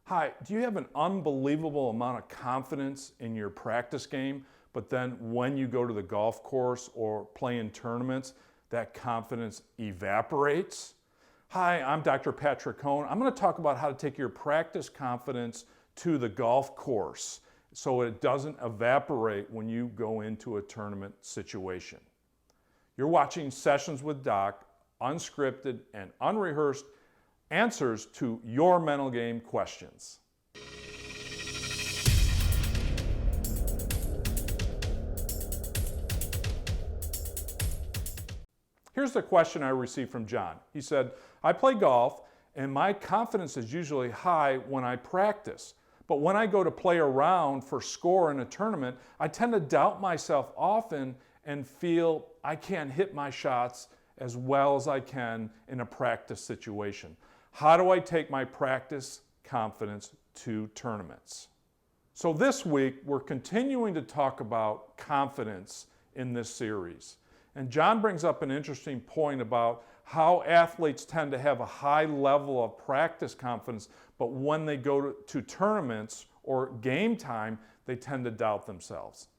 Hi, do you have an unbelievable amount of confidence in your practice game, but then when you go to the golf course or play in tournaments, that confidence evaporates? Hi, I'm Dr. Patrick Cohn. I'm going to talk about how to take your practice confidence to the golf course so it doesn't evaporate when you go into a tournament situation. You're watching Sessions with Doc, unscripted and unrehearsed answers to your mental game questions. Here's the question I received from John. He said, I play golf and my confidence is usually high when I practice. But when I go to play around for score in a tournament, I tend to doubt myself often and feel I can't hit my shots as well as I can in a practice situation. How do I take my practice confidence to tournaments? So this week, we're continuing to talk about confidence in this series. And John brings up an interesting point about how athletes tend to have a high level of practice confidence, but when they go to tournaments or game time, they tend to doubt themselves.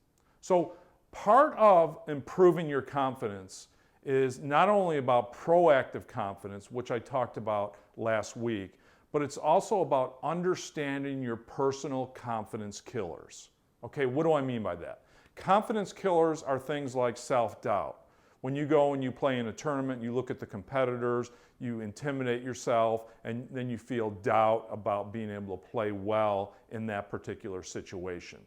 So part of improving your confidence is not only about proactive confidence, which I talked about last week, but it's also about understanding your personal confidence killers. Okay, what do I mean by that? Confidence killers are things like self-doubt. When you go and you play in a tournament, you look at the competitors, you intimidate yourself, and then you feel doubt about being able to play well in that particular situation.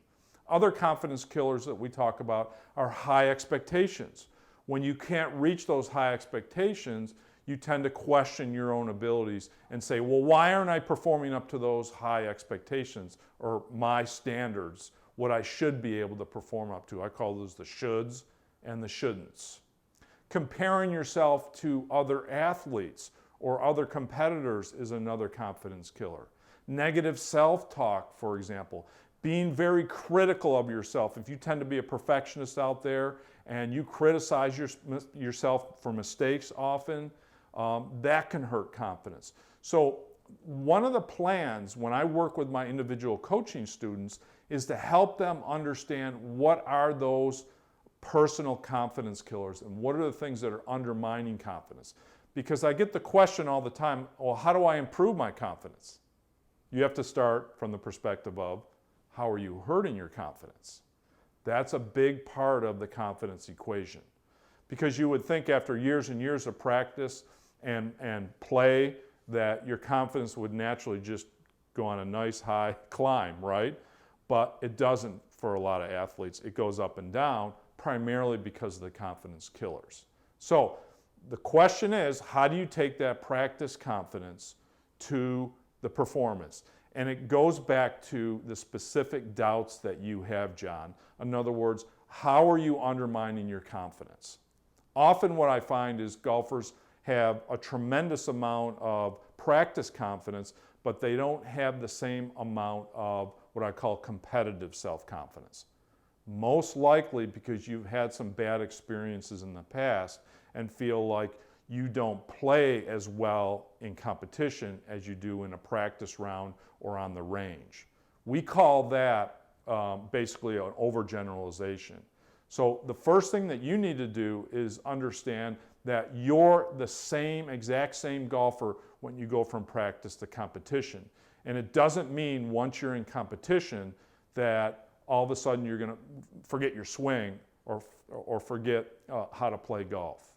Other confidence killers that we talk about are high expectations. When you can't reach those high expectations, you tend to question your own abilities and say, well, why aren't I performing up to those high expectations or my standards, what I should be able to perform up to? I call those the shoulds and the shouldn'ts. Comparing yourself to other athletes or other competitors is another confidence killer. Negative self-talk, for example, being very critical of yourself. If you tend to be a perfectionist out there and you criticize yourself for mistakes often, that can hurt confidence. So one of the plans when I work with my individual coaching students is to help them understand what are those personal confidence killers and what are the things that are undermining confidence. Because I get the question all the time, well, how do I improve my confidence? You have to start from the perspective of, how are you hurting your confidence? That's a big part of the confidence equation. Because you would think after years and years of practice and play that your confidence would naturally just go on a nice high climb, right? But it doesn't for a lot of athletes. It goes up and down primarily because of the confidence killers. So the question is, how do you take that practice confidence to the performance? And it goes back to the specific doubts that you have, John. In other words, how are you undermining your confidence? Often what I find is golfers have a tremendous amount of practice confidence, but they don't have the same amount of what I call competitive self-confidence. Most likely because you've had some bad experiences in the past and feel like you don't play as well in competition as you do in a practice round or on the range. We call that basically an overgeneralization. So the first thing that you need to do is understand that you're the exact same golfer when you go from practice to competition. And it doesn't mean once you're in competition that all of a sudden you're going to forget your swing or forget how to play golf.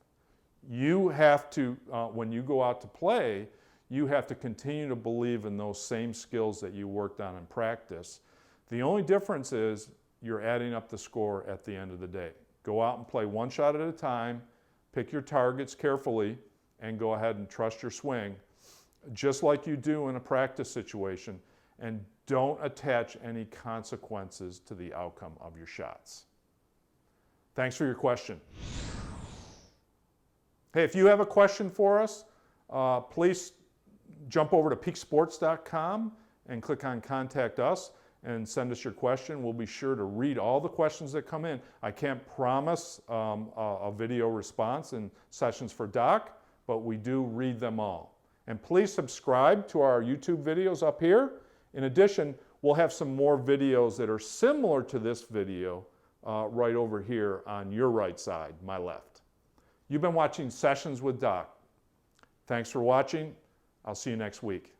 You have to, when you go out to play, you have to continue to believe in those same skills that you worked on in practice. The only difference is you're adding up the score at the end of the day. Go out and play one shot at a time, pick your targets carefully, and go ahead and trust your swing, just like you do in a practice situation, and don't attach any consequences to the outcome of your shots. Thanks for your question. Hey, if you have a question for us, please jump over to peaksports.com and click on Contact Us and send us your question. We'll be sure to read all the questions that come in. I can't promise a video response in Sessions for Doc, but we do read them all. And please subscribe to our YouTube videos up here In addition, we'll have some more videos that are similar to this video right over here on your right side, my left. You've been watching Sessions with Doc. Thanks for watching. I'll see you next week.